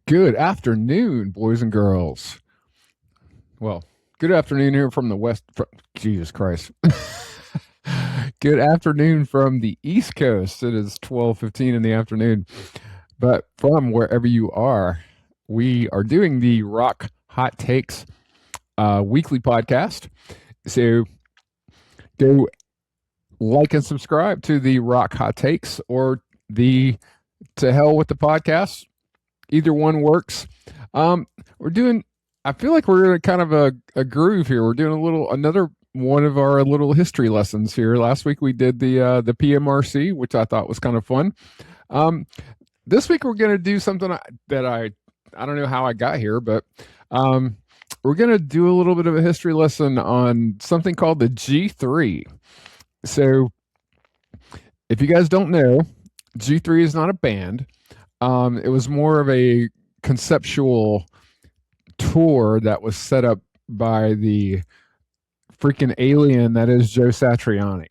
Good afternoon, boys and girls. Well, good afternoon here from the west. Jesus Christ. Good afternoon from the East Coast. It is 12:15 in the afternoon. But from wherever you are, we are doing the Rock Hot Takes weekly podcast. So go like and subscribe to the Rock Hot Takes or the To Hell with the Podcast. Either one works. We're doing. I feel like we're in kind of a groove here. We're doing another one of our little history lessons here. Last week we did the PMRC, which I thought was kind of fun. This week we're going to do something that I don't know how I got here, but we're going to do a little bit of a history lesson on something called the G3. So, if you guys don't know, G3 is not a band. It was more of a conceptual tour that was set up by the freaking alien that is Joe Satriani.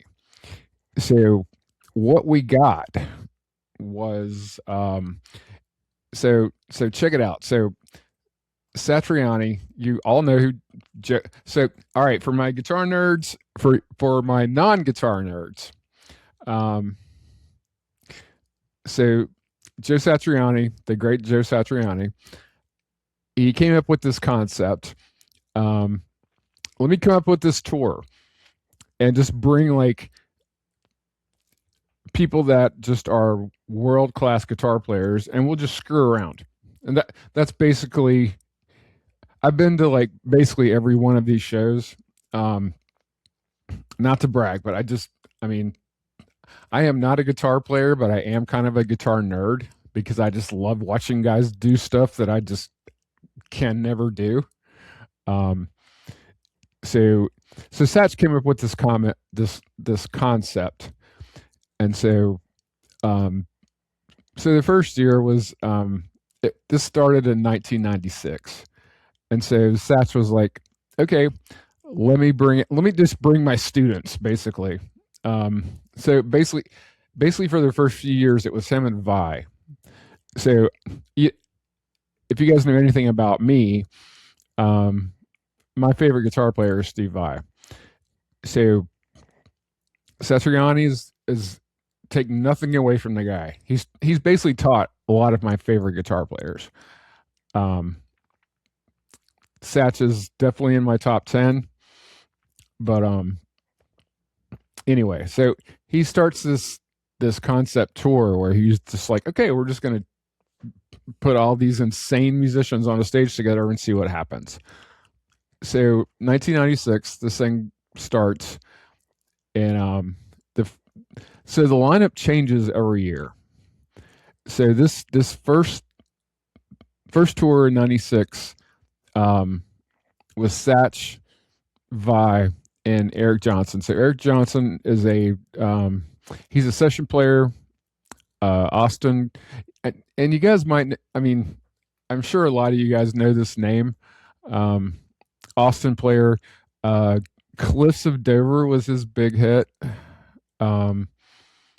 So what we got was so check it out. So Satriani, you all know who so all right, for my guitar nerds, for my non-guitar nerds. So Joe Satriani, the great Joe Satriani, he came up with this concept. Let me come up with this tour and just bring like people that just are world-class guitar players, and we'll just screw around. And that's basically, I've been to like basically every one of these shows. Not to brag, but I am not a guitar player, but I am kind of a guitar nerd because I just love watching guys do stuff that I just can never do. So Satch came up with this concept, and so the first year was this started in 1996, and so Satch was like, okay, let me just bring my students basically. So basically for the first few years, it was him and Vi. So if you guys know anything about me, my favorite guitar player is Steve Vai. So Satriani is take nothing away from the guy. He's basically taught a lot of my favorite guitar players. Satch is definitely in my top 10. But anyway, so he starts this concept tour where he's just like, okay, we're just gonna put all these insane musicians on a stage together and see what happens. So 1996, this thing starts, and the lineup changes every year. So this first tour in '96 was Satch, Vi, and Eric Johnson. So Eric Johnson is he's a session player. Austin, and you guys might, I'm sure a lot of you guys know this name. Austin player. Cliffs of Dover was his big hit.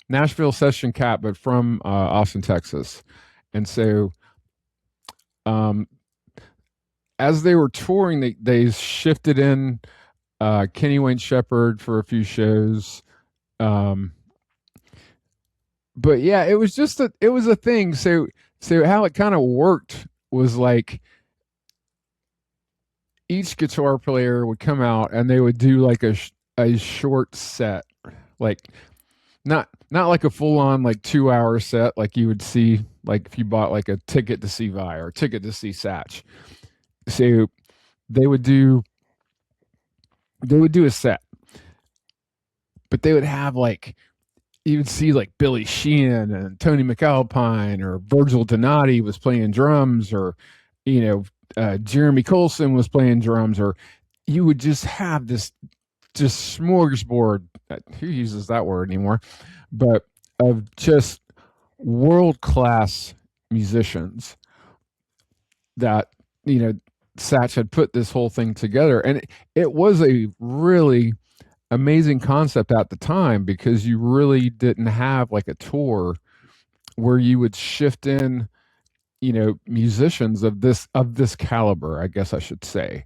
Nashville session cat, but from Austin, Texas. And so as they were touring, they shifted in Kenny Wayne Shepherd for a few shows. But yeah, it was a thing. So how it kind of worked was like each guitar player would come out and they would do like a short set, like not like a full on like 2-hour set like you would see like if you bought like a ticket to see Vi or a ticket to see Satch. So they would do a set, but they would have like, you would see like Billy Sheehan and Tony McAlpine, or Virgil Donati was playing drums, or Jeremy Colson was playing drums, or you would just have this just smorgasbord. Who uses that word anymore? But of just world-class musicians that Satch had put this whole thing together, and it was a really amazing concept at the time because you really didn't have like a tour where you would shift in musicians of this caliber, I guess I should say.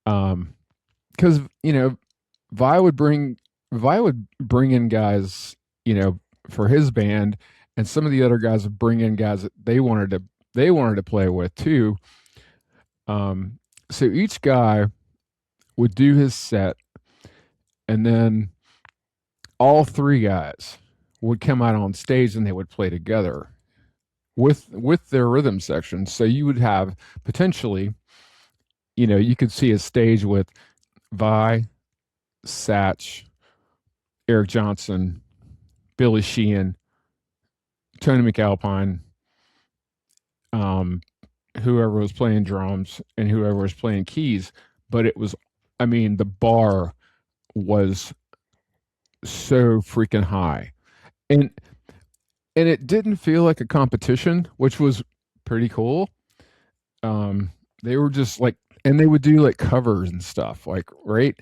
Because Vi would bring Vi would bring in guys, for his band, and some of the other guys would bring in guys that they wanted to play with too. Um, so each guy would do his set, and then all three guys would come out on stage and they would play together with their rhythm sections. So you would have potentially, you could see a stage with Vi, Satch, Eric Johnson, Billy Sheehan, Tony McAlpine, um, whoever was playing drums and whoever was playing keys. But it was, I mean, the bar was so freaking high, and it didn't feel like a competition, which was pretty cool. They were just like, and they would do like covers and stuff, like right.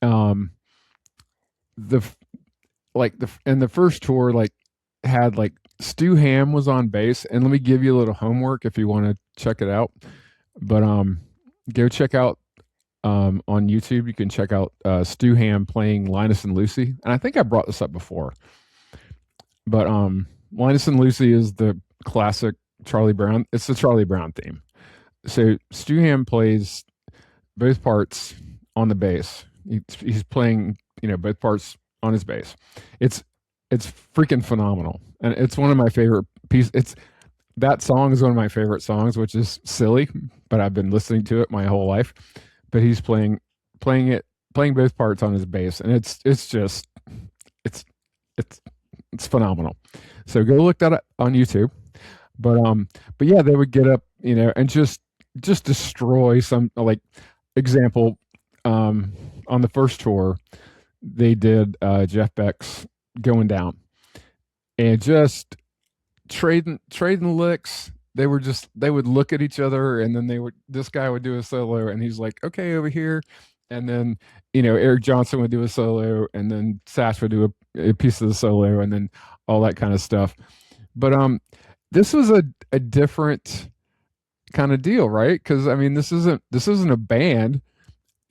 Um, the like the and the first tour like had like Stu Ham was on bass, and let me give you a little homework if you want to check it out. But go check out on YouTube. You can check out Stu Ham playing Linus and Lucy, and I think I brought this up before. But Linus and Lucy is the classic Charlie Brown. It's the Charlie Brown theme. So Stu Ham plays both parts on the bass. He's playing, both parts on his bass. It's freaking phenomenal, and it's one of my favorite pieces. That song is one of my favorite songs, which is silly, but I've been listening to it my whole life. But he's playing both parts on his bass, and it's just it's it's it's phenomenal. So go look that up on YouTube. But yeah, they would get up, and just destroy some, like, example, on the first tour, they did Jeff Beck's Going Down, and just trading licks. They would look at each other, and then this guy would do a solo, and he's like, okay, over here. And then, Eric Johnson would do a solo, and then Sash would do a piece of the solo, and then all that kind of stuff. But this was a different kind of deal, right? Because I mean, this isn't a band.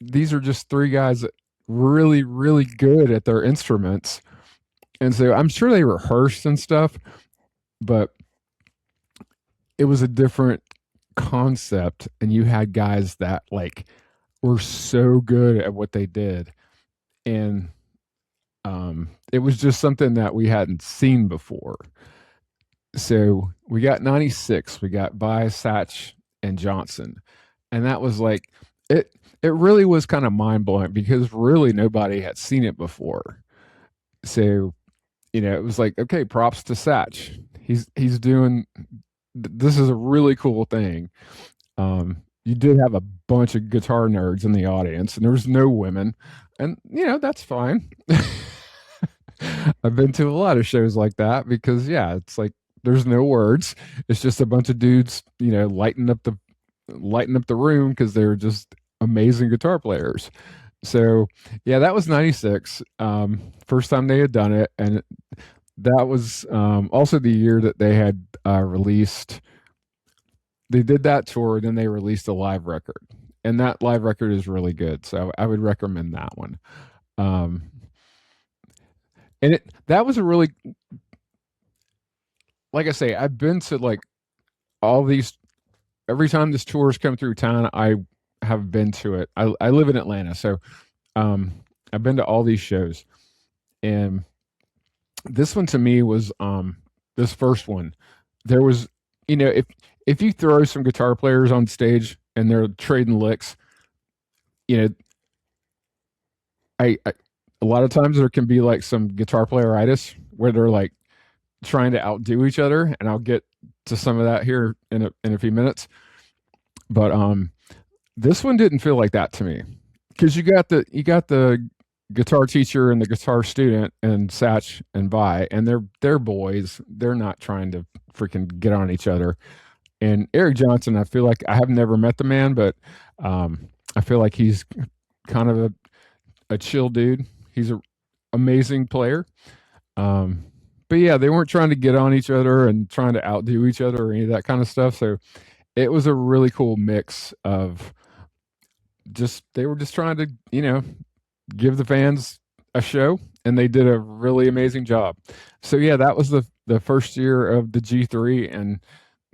These are just three guys that really, really good at their instruments, and so I'm sure they rehearsed and stuff, but it was a different concept, and you had guys that like were so good at what they did, and it was just something that we hadn't seen before. So we got 96, we got Vi, Satch, and Johnson, and that was like it. It really was kind of mind blowing because really nobody had seen it before. So it was like, okay, props to Satch. He's doing. This is a really cool thing. You did have a bunch of guitar nerds in the audience, and there was no women, and that's fine. I've been to a lot of shows like that because yeah, it's like there's no words. It's just a bunch of dudes, lighting up the room because they're just amazing guitar players. So yeah, that was 96. First time they had done it, and that was also the year that they had released. They did that tour, then they released a live record, and that live record is really good. So I would recommend that one. And that was a really, like I say, I've been to like all these. Every time this tour has come through town, I have been to it. I live in Atlanta, so I've been to all these shows, and this one to me was this first one. There was, if you throw some guitar players on stage and they're trading licks, you know, I a lot of times there can be like some guitar playeritis where they're like trying to outdo each other, and I'll get to some of that here in a few minutes. But this one didn't feel like that to me because you got the guitar teacher and the guitar student and Satch and Vi, and they're boys. They're not trying to freaking get on each other. And Eric Johnson, I feel like I have never met the man, but I feel like he's kind of a chill dude. He's an amazing player. but yeah, they weren't trying to get on each other and trying to outdo each other or any of that kind of stuff. So it was a really cool mix of just they were just trying to give the fans a show, and they did a really amazing job. So yeah, that was the first year of the G3, and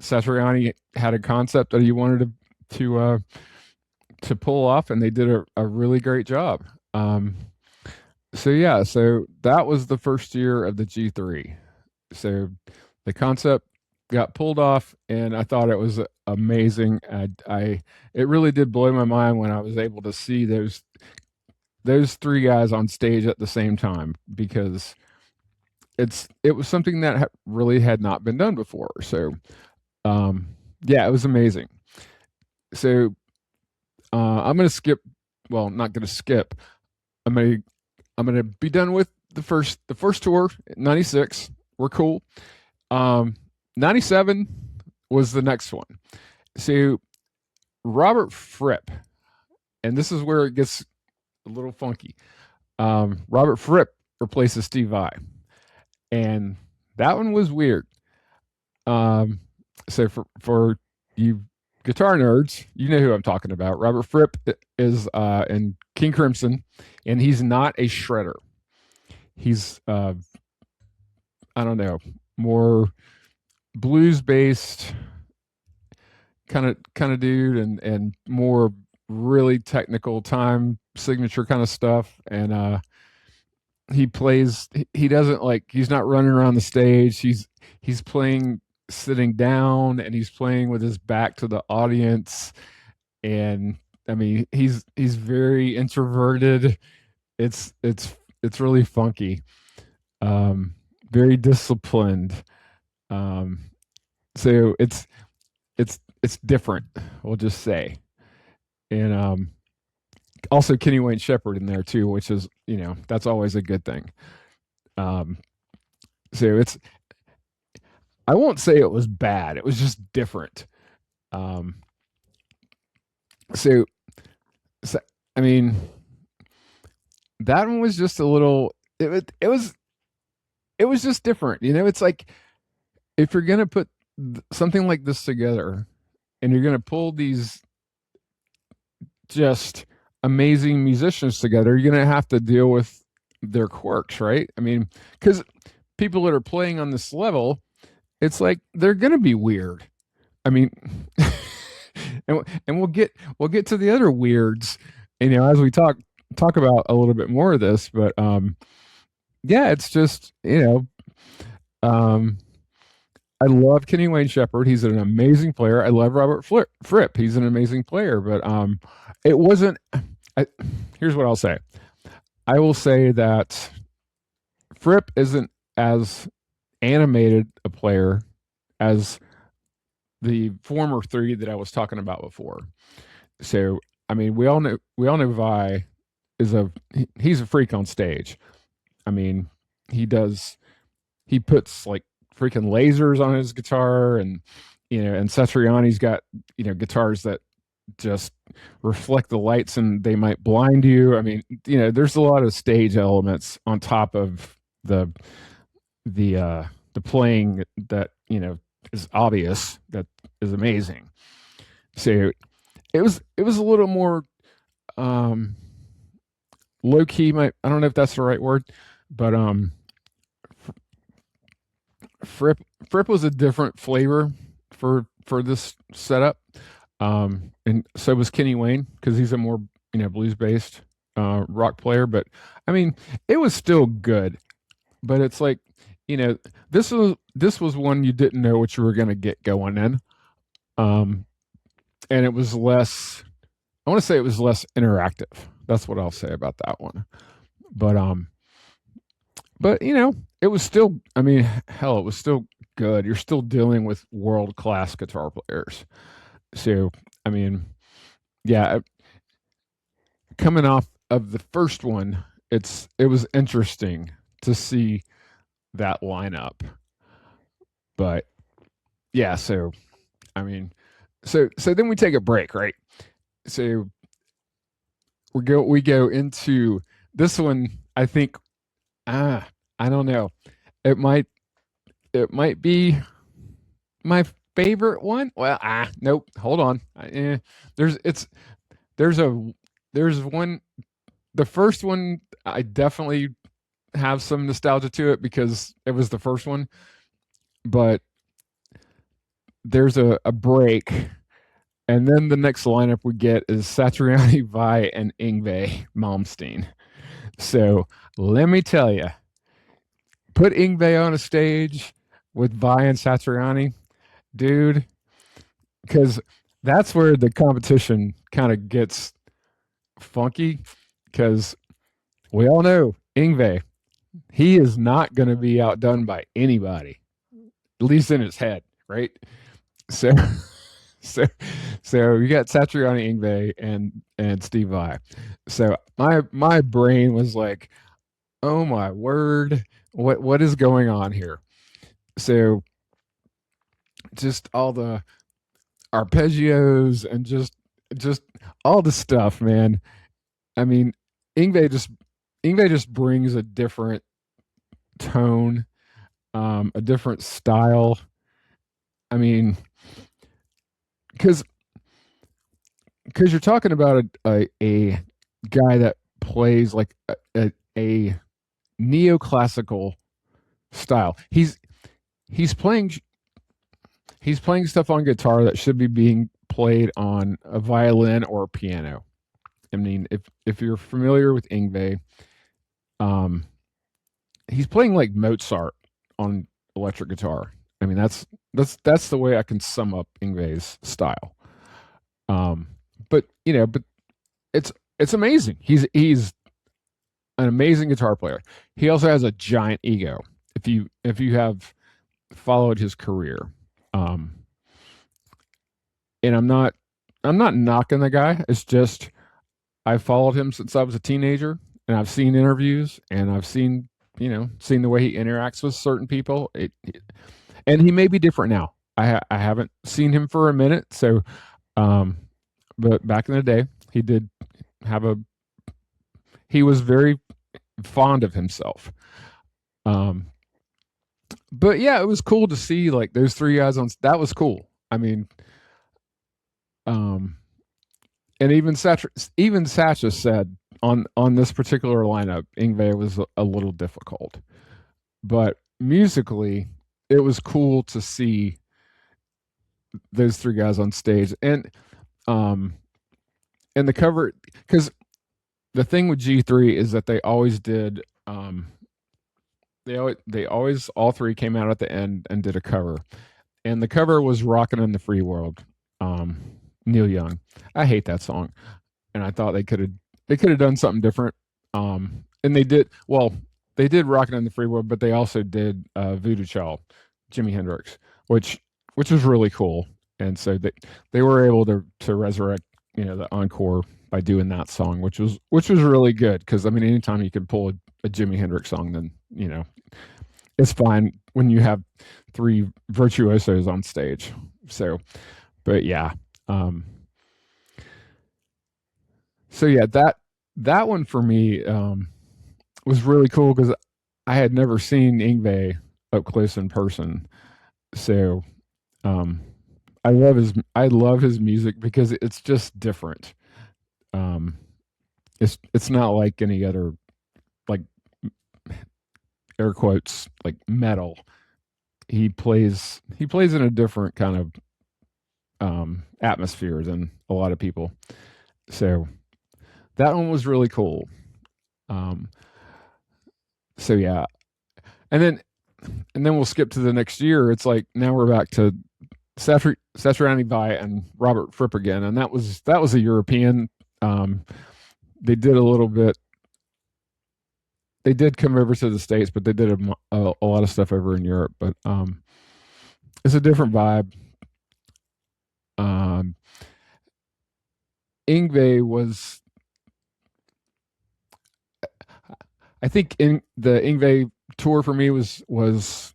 Satriani had a concept that he wanted to pull off, and they did a really great job. So yeah, so that was the first year of the G3. So the concept got pulled off, and I thought it was amazing. It really did blow my mind when I was able to see those three guys on stage at the same time, because it was something that really had not been done before. So yeah, it was amazing. So I'm gonna skip. Well, not gonna skip. I'm gonna be done with the first tour. '96, we're cool. 97 was the next one. So Robert Fripp, and this is where it gets a little funky. Robert Fripp replaces Steve Vai, and that one was weird. Um, so for you guitar nerds, you know who I'm talking about. Robert Fripp is in King Crimson, and he's not a shredder. He's I don't know, more blues based kind of dude, and more really technical time signature kind of stuff. And he doesn't like, he's not running around the stage. He's playing sitting down, and he's playing with his back to the audience. And I mean, he's very introverted. It's really funky. Very disciplined. Um, so it's different, we'll just say. And also Kenny Wayne Shepherd in there too, which is, that's always a good thing. Um, so I won't say it was bad. It was just different. Um, so, so I mean, that one was just a little. It was just different. It's like, if you're gonna put something like this together, and you're gonna pull these just amazing musicians together, you're gonna have to deal with their quirks, right? I mean, because people that are playing on this level, it's like they're gonna be weird. I mean, and we'll get to the other weirds, as we talk about a little bit more of this. But yeah, it's just I love Kenny Wayne Shepherd. He's an amazing player. I love Robert Fripp. He's an amazing player. But it wasn't. Here's what I'll say. I will say that Fripp isn't as animated a player as the former three that I was talking about before. So I mean, we all know Vi he's a freak on stage. I mean, he puts like freaking lasers on his guitar, and and Satriani's got guitars that just reflect the lights, and they might blind you. I mean, there's a lot of stage elements on top of the playing that is obvious, that is amazing. So it was a little more low key. I don't know if that's the right word, but Fripp was a different flavor for this setup, and so was Kenny Wayne, because he's a more blues based rock player. But I mean, it was still good. But it's like, this was one you didn't know what you were going to get going in, and it was less. I want to say it was less interactive. That's what I'll say about that one. But it was still. I mean, hell, it was still good. You're still dealing with world class guitar players. So I mean, yeah, coming off of the first one, it was interesting to see that lineup. But yeah, so I mean, so then we take a break, right? So we go into this one. I think I don't know. It might it might be my favorite one. Well, nope. Hold on. There's it's there's a there's one. The first one, I definitely have some nostalgia to it because it was the first one. But there's a break, and then the next lineup we get is Satriani, Vi, and Yngwie Malmsteen. So let me tell you, put Yngwie on a stage with Vi and Satriani, dude, because that's where the competition kind of gets funky. Because we all know Yngwie, he is not going to be outdone by anybody, at least in his head, right? So, so, so you got Satriani, Yngwie, and Steve Vai. So my brain was like, oh my word, what is going on here? So just all the arpeggios and just all the stuff, man. I mean, Yngwie just Yngwie just brings a different tone, a different style. I mean, because you're talking about a guy that plays like a neoclassical style. He's playing stuff on guitar that should be being played on a violin or a piano. I mean, if you're familiar with Yngwie, he's playing like Mozart on electric guitar. I mean, that's the way I can sum up Yngwie's style. But it's amazing. He's an amazing guitar player. He also has a giant ego. If you have followed his career, and I'm not knocking the guy. It's just I followed him since I was a teenager, and I've seen interviews, and I've seen the way he interacts with certain people. And he may be different now. I haven't seen him for a minute, so but back in the day, he did have he was very fond of himself. But yeah, it was cool to see like those three guys on. That was cool. I mean, and even Satcha said on this particular lineup, Yngwie was a little difficult, but musically, it was cool to see those three guys on stage, and the cover, because the thing with G3 is that they always did they always all three came out at the end and did a cover, and the cover was "Rockin' in the Free World," Neil Young. I hate that song, and I thought they could have done something different. And they did "Rockin' in the Free World," but they also did "Voodoo Child," Jimi Hendrix, which was really cool. And so they were able to resurrect the encore by doing that song, which was really good, because I mean, anytime you can pull a Jimi Hendrix song, then it's fine when you have three virtuosos on stage. So, but yeah, so yeah, that one for me was really cool because I had never seen Yngwie up close in person. So I love his music because it's just different. It's not like any other, like, air quotes, like metal. He plays in a different kind of atmosphere than a lot of people. So that one was really cool. So yeah, and then we'll skip to the next year. It's like now we're back to Satriani Vi and Robert Fripp again, and that was a European. They did a little bit. They did come over to the States, but they did a lot of stuff over in Europe. But it's a different vibe. Yngwie was, I think, in the Yngwie tour for me was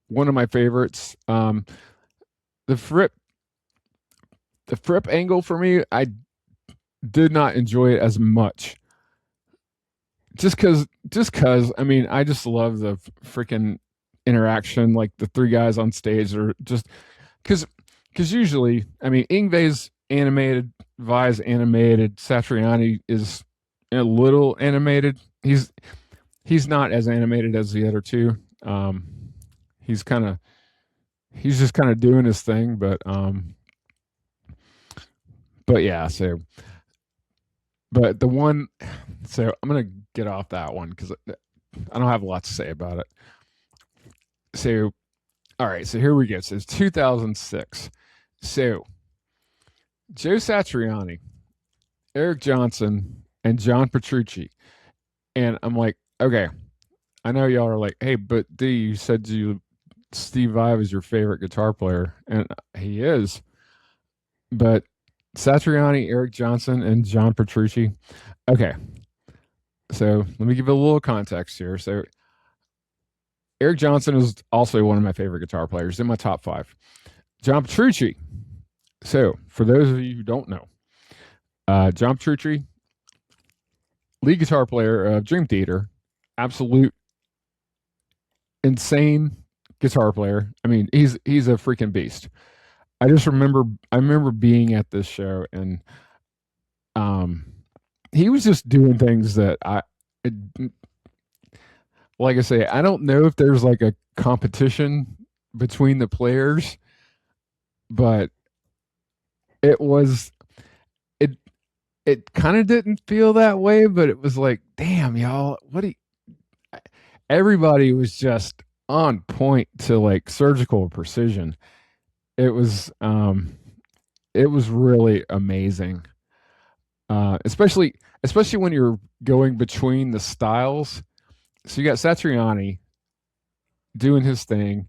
one of my favorites. The Fripp angle for me, I did not enjoy it as much. Just cause I mean, I just love the freaking interaction, like the three guys on stage are just because usually, I mean, Yngwie's animated, Vi's animated, Satriani is a little animated. He's not as animated as the other two. He's kind of he's just kind of doing his thing, but yeah. So, but the one, so I'm gonna get off that one because I don't have a lot to say about it. So, all right. So here we go. So it's 2006. So Joe Satriani, Eric Johnson, and John Petrucci. And I'm like, okay, I know y'all are like, hey, but D, you said Steve Vai was your favorite guitar player, and he is. But Satriani, Eric Johnson, and John Petrucci. Okay, so let me give you a little context here. So Eric Johnson is also one of my favorite guitar players, in my top 5. John Petrucci. So for those of you who don't know, John Petrucci, lead guitar player of Dream Theater, absolute insane guitar player. I mean, he's a freaking beast. I remember being at this show, and he was just doing things that like I say, I don't know if there's like a competition between the players, but it kind of didn't feel that way, but it was like, damn, y'all, everybody was just on point to like surgical precision. It was really amazing. Especially when you're going between the styles. So you got Satriani doing his thing,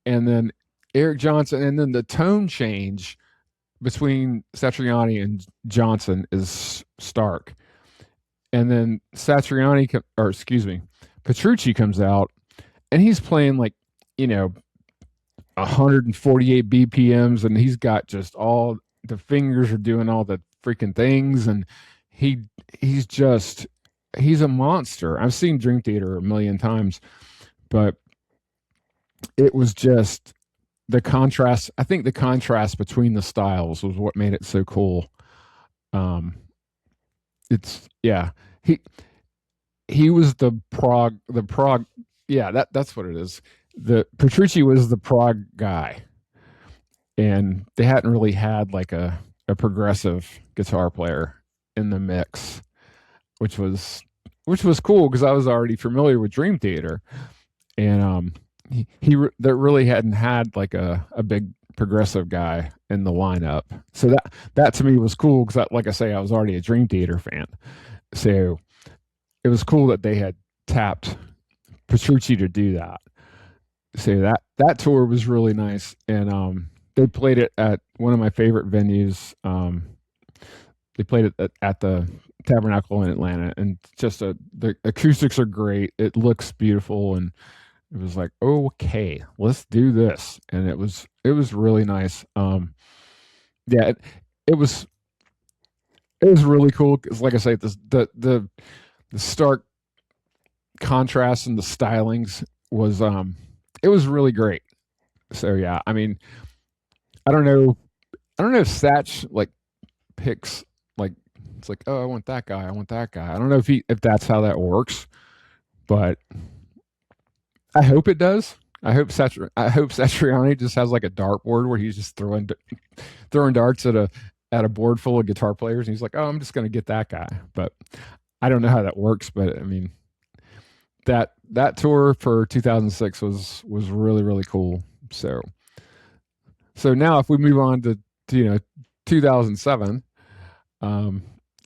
and then Eric Johnson, and then the tone change between Satriani and Johnson is stark. And then Petrucci comes out, and he's playing like, 148 BPMs, and he's got just all the fingers are doing all the freaking things, and he's a monster. I've seen Dream Theater a million times, but it was just the contrast. I think the contrast between the styles was what made it so cool. It's yeah. He was the prog. Yeah, that's what it is. The Petrucci was the prog guy, and they hadn't really had like a progressive guitar player in the mix, which was cool because I was already familiar with Dream Theater, and that really hadn't had like a big progressive guy in the lineup. So that to me was cool because, like I say, I was already a Dream Theater fan, so it was cool that they had tapped Petrucci to do that. So that tour was really nice, and they played it at one of my favorite venues. They played it at the Tabernacle in Atlanta, and just the acoustics are great. It looks beautiful, and it was like, okay, let's do this, and it was really nice. Yeah, it was really cool because, like I say, the stark contrast and the stylings was it was really great. So yeah, I mean, I don't know if Satch like picks like, it's like, oh, I want that guy, I want that guy. I don't know if that's how that works, but I hope it does. I hope Satriani just has like a dartboard where he's just throwing darts at a board full of guitar players, and he's like, oh, I'm just going to get that guy. But I don't know how that works. But I mean, that tour for 2006 was really, really cool. So now if we move on to 2007,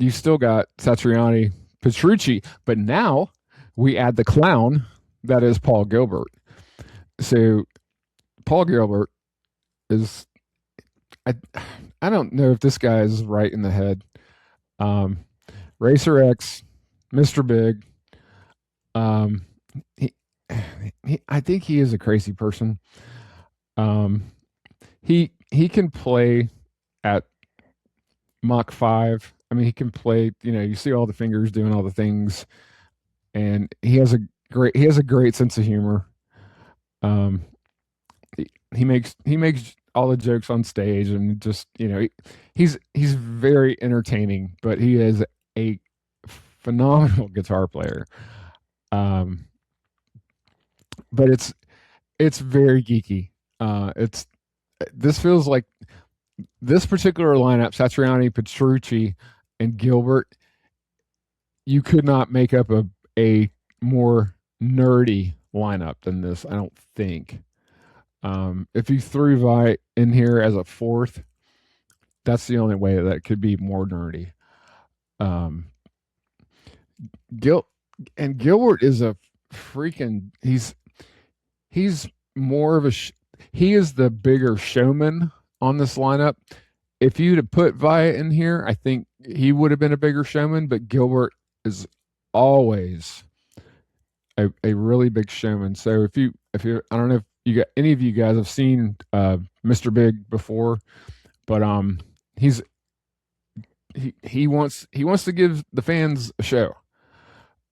you still got Satriani, Petrucci, but now we add the clown that is Paul Gilbert. So Paul Gilbert is, I don't know if this guy is right in the head. Racer X, Mr. Big. I think he is a crazy person. He can play at Mach 5. I mean, he can play. You see all the fingers doing all the things, and he has a great sense of humor. Um, he makes all the jokes on stage, and just he's very entertaining, but he is a phenomenal guitar player. Um, but it's very geeky. It's this feels like this particular lineup: Satriani, Petrucci, and Gilbert. You could not make up a more nerdy lineup than this, I don't think. If you threw Vi in here as a fourth, that's the only way that it could be more nerdy. Um, Gil and Gilbert is a freaking he's more of a he is the bigger showman on this lineup. If you'd have put Via in here, I think he would have been a bigger showman, but Gilbert is always a really big showman. So if you I don't know if you got any of you guys have seen Mr. Big before, but he's he wants to give the fans a show.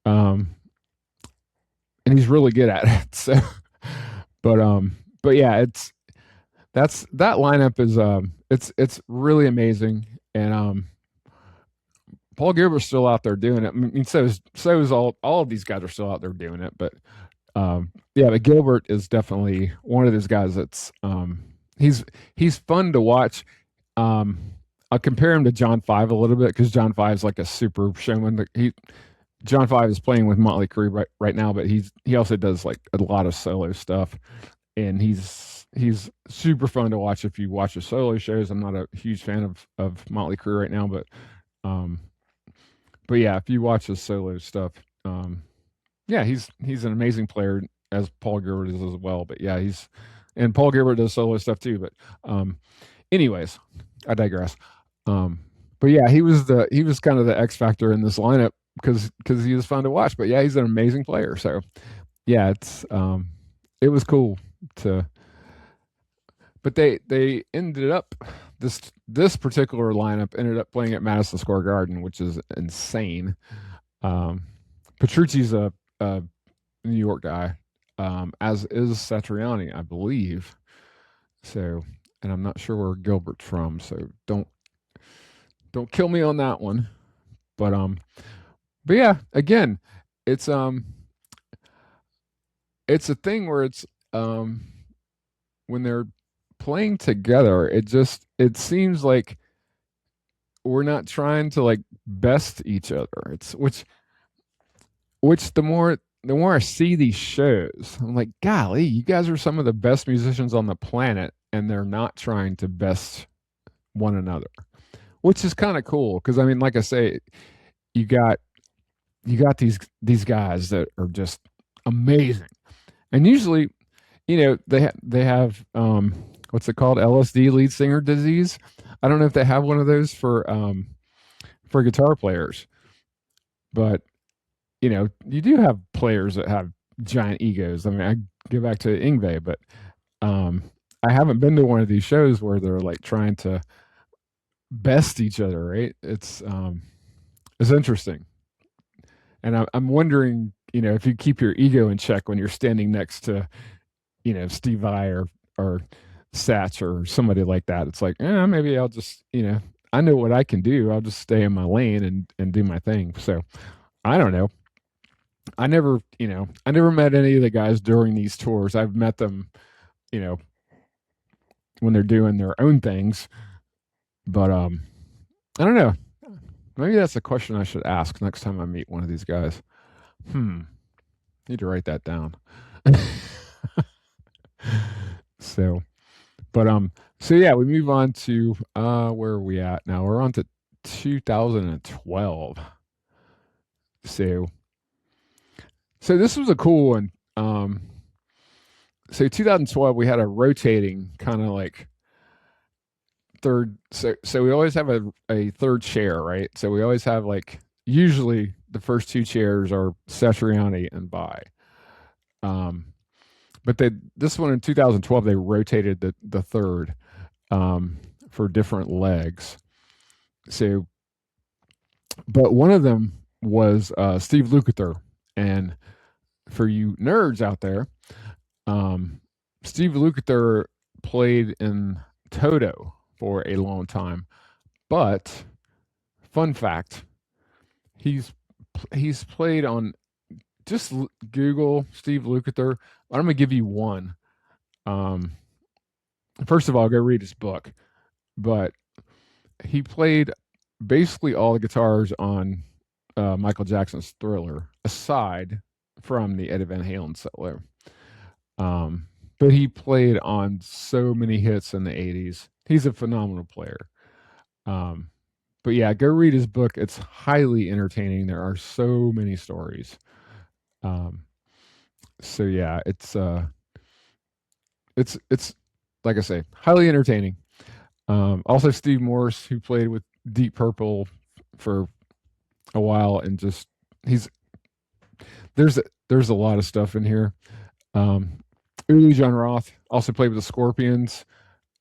Um and he's really good at it. So but yeah, that lineup is it's really amazing. And Paul Gilbert's still out there doing it. I mean, so is all of these guys are still out there doing it. But yeah, but Gilbert is definitely one of those guys that's he's fun to watch. Um, I'll compare him to John Five a little bit because John Five is like a super showman. John Five is playing with Motley Crue right now, but he also does like a lot of solo stuff, and he's super fun to watch if you watch the solo shows. I'm not a huge fan of Motley Crue right now, um, but yeah, if you watch his solo stuff, yeah, he's an amazing player as Paul Gilbert is as well. But yeah, and Paul Gilbert does solo stuff too. But anyways, I digress. Um, but yeah, he was kind of the X factor in this lineup because he was fun to watch. But yeah, he's an amazing player. So yeah, it was cool to. But they ended up this particular lineup ended up playing at Madison Square Garden, which is insane. Um, Petrucci's a New York guy, as is Satriani, I believe. So, and I'm not sure where Gilbert's from, so don't kill me on that one. But yeah, again, it's it's a thing where it's when they're playing together, it seems like we're not trying to like best each other. It's which the more I see these shows, I'm like, golly, you guys are some of the best musicians on the planet, and they're not trying to best one another, which is kind of cool. Because I mean, like I say, you got these guys that are just amazing, and usually, they have what's it called, LSD, lead singer disease. I don't know if they have one of those for guitar players, but you do have players that have giant egos. I mean, I go back to Yngwie, but um, I haven't been to one of these shows where they're like trying to best each other. Right? It's interesting, and I'm wondering, if you keep your ego in check when you're standing next to, Steve Vai or Satch or somebody like that. It's like, maybe I'll just, I know what I can do. I'll just stay in my lane and do my thing. So I don't know. I never met any of the guys during these tours. I've met them, you know, when they're doing their own things. But I don't know. Maybe that's a question I should ask next time I meet one of these guys. Need to write that down. So, but so yeah, we move on to where are we at now? We're on to 2012. So this was a cool one. So 2012 we had a rotating kind of like third. So we always have a third chair, right? So we always have like usually the first two chairs are Satriani and Vai. But this one in 2012 they rotated the third for different legs. So, but one of them was Steve Lukather, and for you nerds out there, Steve Lukather played in Toto for a long time, but fun fact, he's he's played on just Google Steve Lukather. I'm gonna give you one. Um, First of all, go read his book. But he played basically all the guitars on Michael Jackson's Thriller, aside from the Eddie Van Halen solo. Um, but he played on so many hits in the 80s. He's a phenomenal player. Um, but yeah, go read his book. It's highly entertaining. There are so many stories. Um, so yeah, it's like I say, highly entertaining. Also, Steve Morse, who played with Deep Purple for a while, and just he's there's a lot of stuff in here. Um, Uli Jon Roth also played with the Scorpions.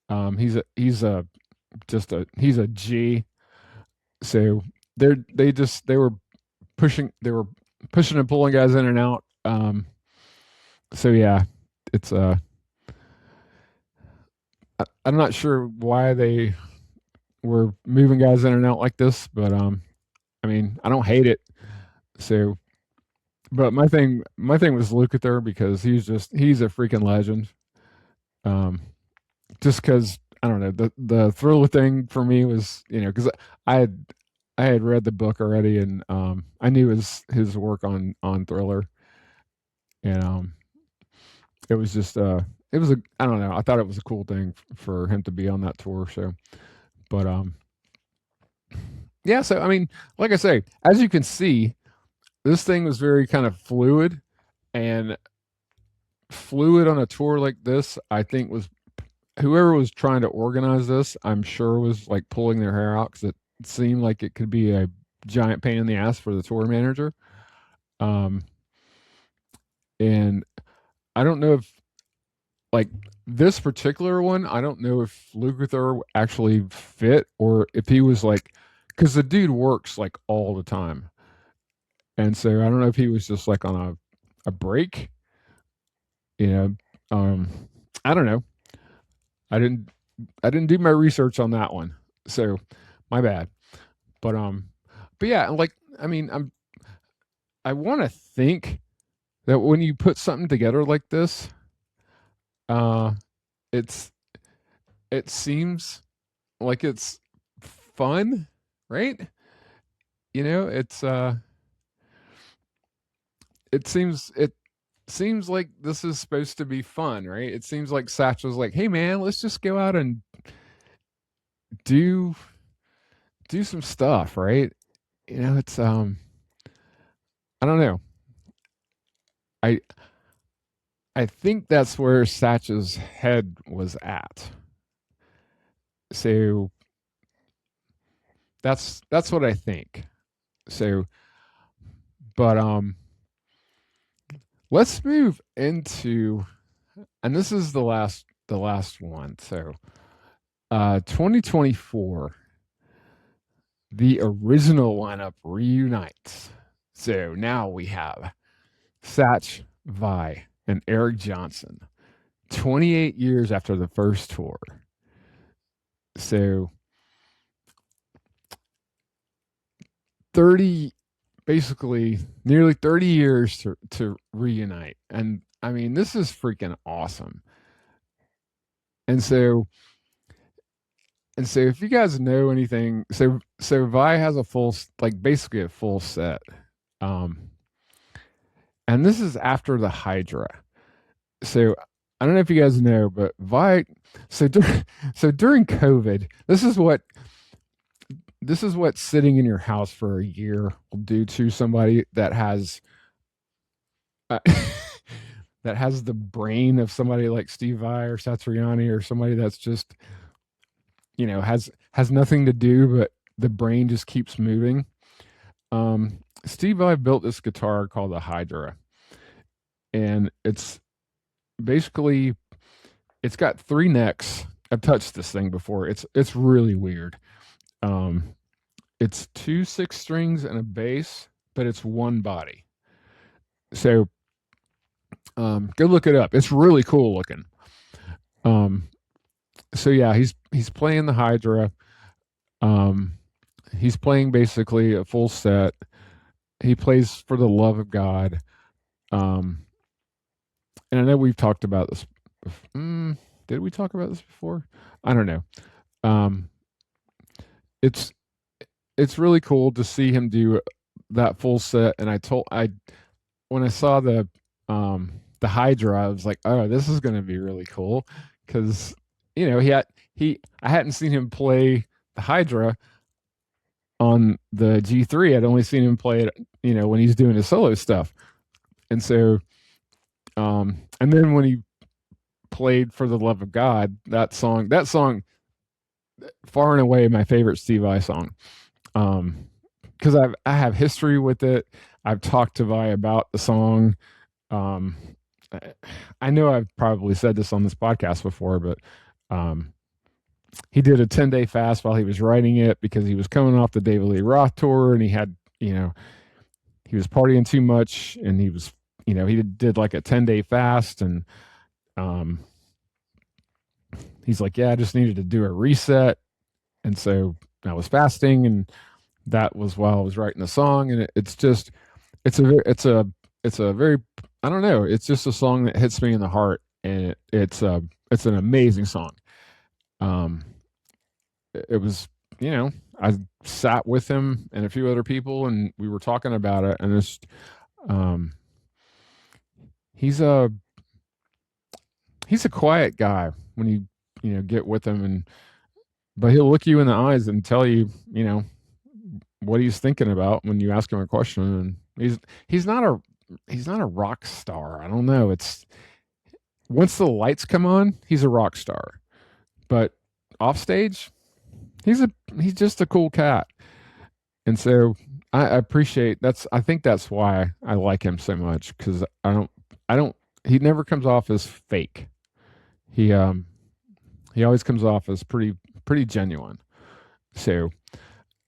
He's a G. So they were pushing and pulling guys in and out. So yeah, it's I'm not sure why they were moving guys in and out like this, but I mean, I don't hate it. So, but my thing was Lukather because he's a freaking legend. Um, just because I don't know the Thriller thing for me was because I had I had read the book already and I knew his work on Thriller and it was just it was a I don't know I thought it was a cool thing for him to be on that tour. So, but yeah. So I mean, like I say, as you can see, this thing was very kind of fluid, and fluid on a tour like this, I think was whoever was trying to organize this, I'm sure was like pulling their hair out because it seemed like it could be a giant pain in the ass for the tour manager. Um, and I don't know if like this particular one, I don't know if Lukather actually fit or if he was like, because the dude works like all the time, and so I don't know if he was just like on a break, you know. Um, I don't know. I didn't I didn't do my research on that one, so my bad. But but yeah, like I mean, I want to think that when you put something together like this, uh, it's it seems like it's fun, right? It seems like this is supposed to be fun, right? It seems like Satch was like, "Hey man, let's just go out and do do some stuff, right?" It's I don't know. I I think that's where Satch's head was at. So that's what I think. So, but let's move into, and this is the last one. So, 2024, the original lineup reunites. So now we have Satch, Vai, and Eric Johnson, 28 years after the first tour. So 30, basically nearly 30 years to reunite. And I mean, this is freaking awesome. And so, and so if you guys know anything, so Vi has a full, like basically a full set. Um, and this is after the Hydra. So I don't know if you guys know, but Vi, so during COVID, this is what sitting in your house for a year will do to somebody that has uh, that has the brain of somebody like Steve Vai or Satriani or somebody that's just has nothing to do but the brain just keeps moving. Steve Vai built this guitar called the Hydra, and basically it's got three necks. I've touched this thing before. It's really weird. Um, it's two six strings and a bass, but it's one body. So Go look it up. It's really cool looking. Um, so yeah, he's playing the Hydra. Um, he's playing basically a full set. He plays for the love of God. Um, and I know we've talked about this. Did we talk about this before? I don't know. Um, it's it's really cool to see him do that full set. And I when I saw the Hydra, I was like, oh, this is going to be really cool because he I hadn't seen him play the Hydra on the G3. I'd only seen him play it, when he's doing his solo stuff. And so, and then when he played For the Love of God, that song, far and away my favorite Steve Vai song. Because I have history with it. I've talked to Vi about the song. Um, I know I've probably said this on this podcast before, but he did a 10-day fast while he was writing it because he was coming off the David Lee Roth tour and he had, he was partying too much and he was, he did like a 10-day fast and he's like, yeah, I just needed to do a reset. And so I was fasting and that was while I was writing the song. And it's a very, I don't know. It's just a song that hits me in the heart and it's an amazing song. It was, I sat with him and a few other people and we were talking about it and it's, he's a quiet guy when you get with him but he'll look you in the eyes and tell you, what he's thinking about when you ask him a question. And he's not a rock star. I don't know. It's once the lights come on, he's a rock star. But off stage, he's just a cool cat. And so I appreciate I think that's why I like him so much because he never comes off as fake. He always comes off as pretty genuine. So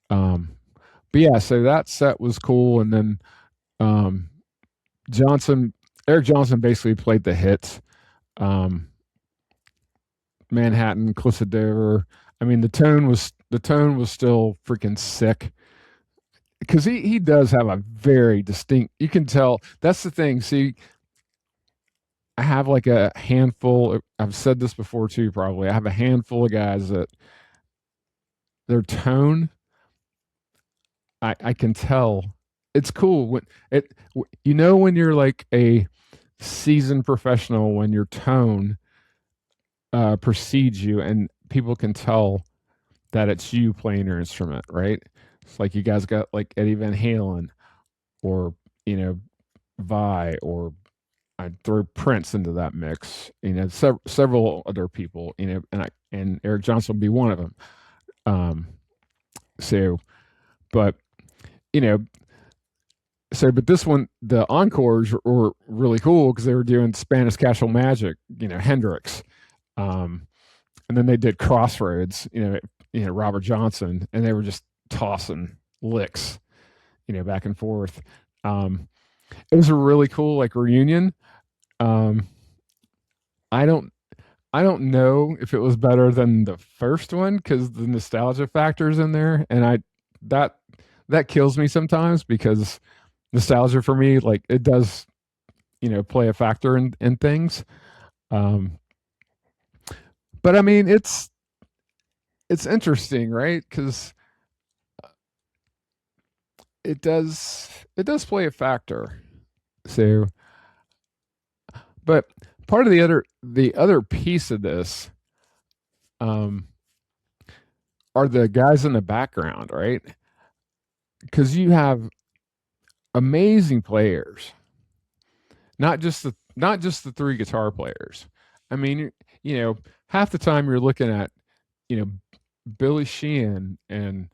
but yeah, so that set was cool and then Eric Johnson basically played the hits. Manhattan, Cliffs of Dover. I mean the tone was still freaking sick. Because he does have a very distinct, you can tell. That's the thing. See, I have like a handful, I've said this before too, probably. I have a handful of guys that their tone, I can tell. It's cool when when you're like a seasoned professional, when your tone precedes you and people can tell that it's you playing your instrument, right? It's like you guys got like Eddie Van Halen or, Vi, or I'd throw Prince into that mix, several other people, and Eric Johnson would be one of them. So, but, but this one, the encores were really cool because they were doing Spanish Casual Magic, Hendrix. And then they did Crossroads, Robert Johnson, and they were just tossing licks, back and forth. It was a really cool like reunion. I don't know if it was better than the first one because the nostalgia factors in there, and that kills me sometimes because nostalgia for me, like it does, play a factor in things. But I mean, it's interesting, right? Because it does play a factor. So, but part of the other piece of this, are the guys in the background, right? Because you have amazing players, not just the three guitar players. I mean, half the time you're looking at, Billy Sheehan and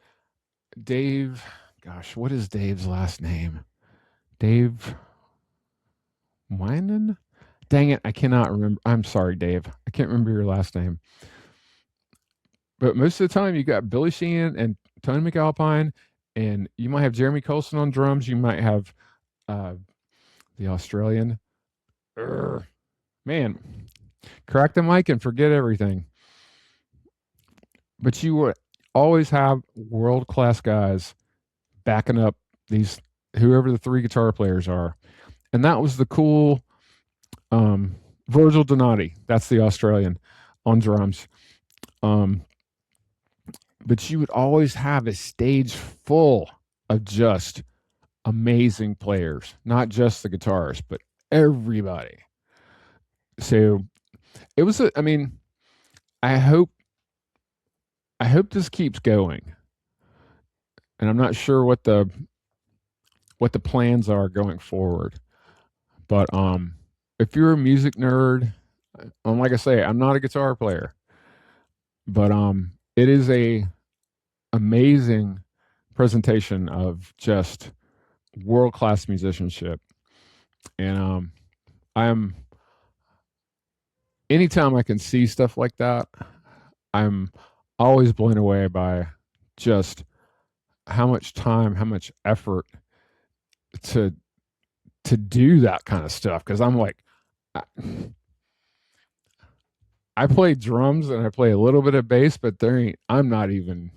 Dave. Gosh, what is Dave's last name? Dave Winan? Dang it, I cannot remember. I'm sorry, Dave. I can't remember your last name. But most of the time, you got Billy Sheehan and Tony McAlpine, and you might have Jeremy Colson on drums. You might have the Australian. Man, crack the mic and forget everything. But you would always have world class guys backing up these whoever the three guitar players are, and that was the cool. Virgil Donati, that's the Australian, on drums. But you would always have a stage full of just amazing players, not just the guitarists, but everybody. So it was. I mean, I hope this keeps going, and I'm not sure what the plans are going forward. But if you're a music nerd, like I say, I'm not a guitar player, but it is a amazing presentation of just world class musicianship, and I'm anytime I can see stuff like that, I'm always blown away by just how much time, how much effort to do that kind of stuff. Because I'm like, I play drums and I play a little bit of bass, but I'm not even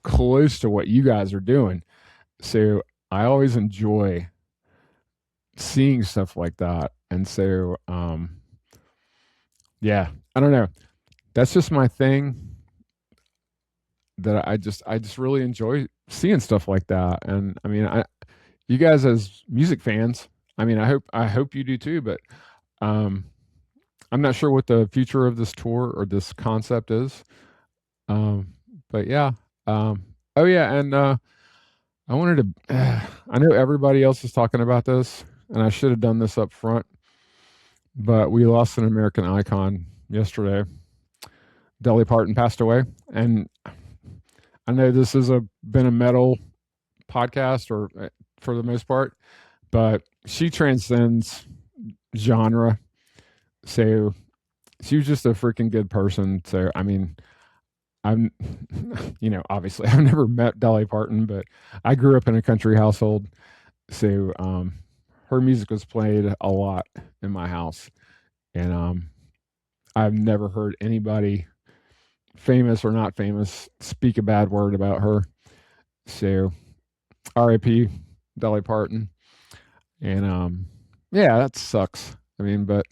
close to what you guys are doing. So I always enjoy seeing stuff like that. And so, yeah, I don't know. That's just my thing. That I just really enjoy seeing stuff like that. And I mean, you guys as music fans, I mean, I hope you do too. But I'm not sure what the future of this tour or this concept is. But yeah. Oh yeah, and I wanted to. I know everybody else is talking about this, and I should have done this up front. But we lost an American icon yesterday. Dolly Parton passed away, and I know this has been a metal podcast, or for the most part, but she transcends genre. So she was just a freaking good person. So I mean, I'm, obviously I've never met Dolly Parton, but I grew up in a country household, so her music was played a lot in my house, and I've never heard anybody, famous or not famous, speak a bad word about her. So R.I.P. Dolly Parton. And yeah, that sucks. I mean, but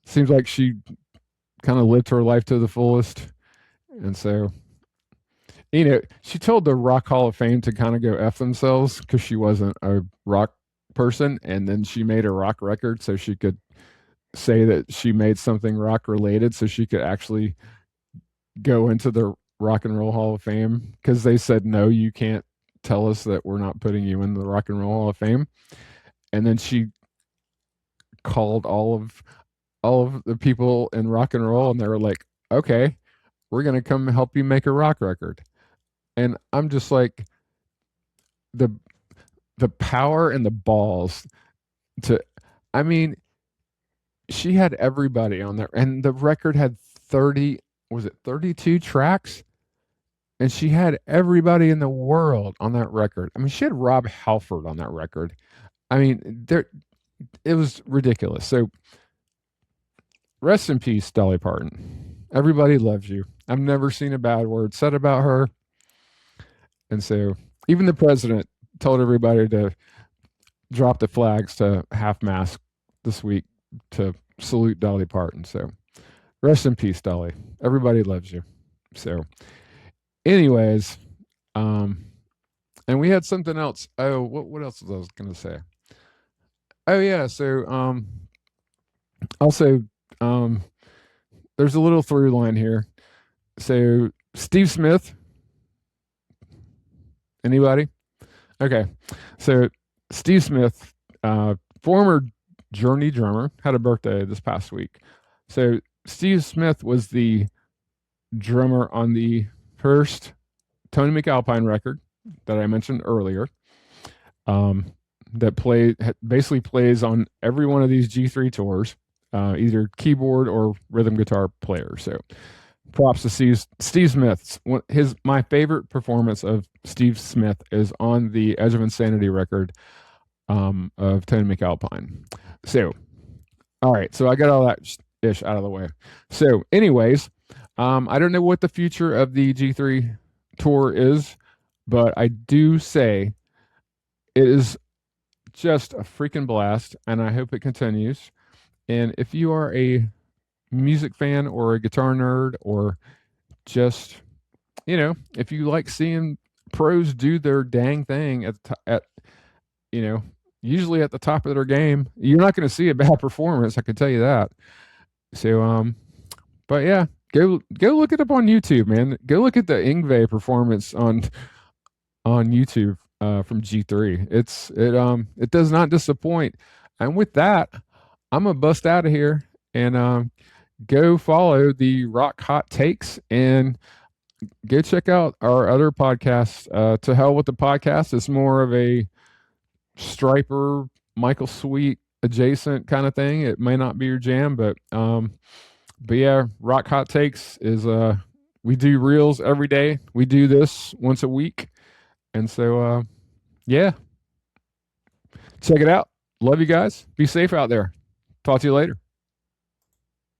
seems like she kind of lived her life to the fullest. And so, she told the Rock Hall of Fame to kind of go F themselves because she wasn't a rock person. And then she made a rock record so she could say that she made something rock related so she could actually go into the Rock and Roll Hall of Fame, because they said, no, you can't tell us that we're not putting you in the Rock and Roll Hall of Fame. And then she called all of the people in rock and roll, and they were like, okay, we're going to come help you make a rock record. And I'm just like, the power and the balls to, I mean, she had everybody on there, and the record had 32 tracks, and she had everybody in the world on that record. I mean, she had Rob Halford on that record. I mean, it was ridiculous. So rest in peace, Dolly Parton. Everybody loves you. I've never seen a bad word said about her. And so even the president told everybody to drop the flags to half mast this week to salute Dolly Parton. So rest in peace, Dolly. Everybody loves you. So anyways, and we had something else. Oh, what else was I was going to say? Oh yeah, so also there's a little through line here. So Steve Smith, anybody? Okay, so Steve Smith, former Journey drummer, had a birthday this past week. So Steve Smith was the drummer on the first Tony McAlpine record that I mentioned earlier. That basically plays on every one of these G3 tours, either keyboard or rhythm guitar player. So props to Steve Smith. My favorite performance of Steve Smith is on the Edge of Insanity record of Tony McAlpine. So All right, so I got all that ish out of the way. So, anyways, I don't know what the future of the G3 tour is, but I do say it is just a freaking blast, and I hope it continues. And if you are a music fan or a guitar nerd, or just, if you like seeing pros do their dang thing at you know, usually at the top of their game, you're not going to see a bad performance. I can tell you that. So, but yeah, go look it up on YouTube, man. Go look at the Yngwie performance on YouTube from G3. It does not disappoint. And with that, I'm gonna bust out of here and go follow the Rock Hot Takes and go check out our other podcast. To hell with the podcast. It's more of a Striper, Michael Sweet adjacent kind of thing. It may not be your jam, but yeah, Rock Hot Takes is we do reels every day. We do this once a week. And so yeah, check it out. Love you guys. Be safe out there. Talk to you later.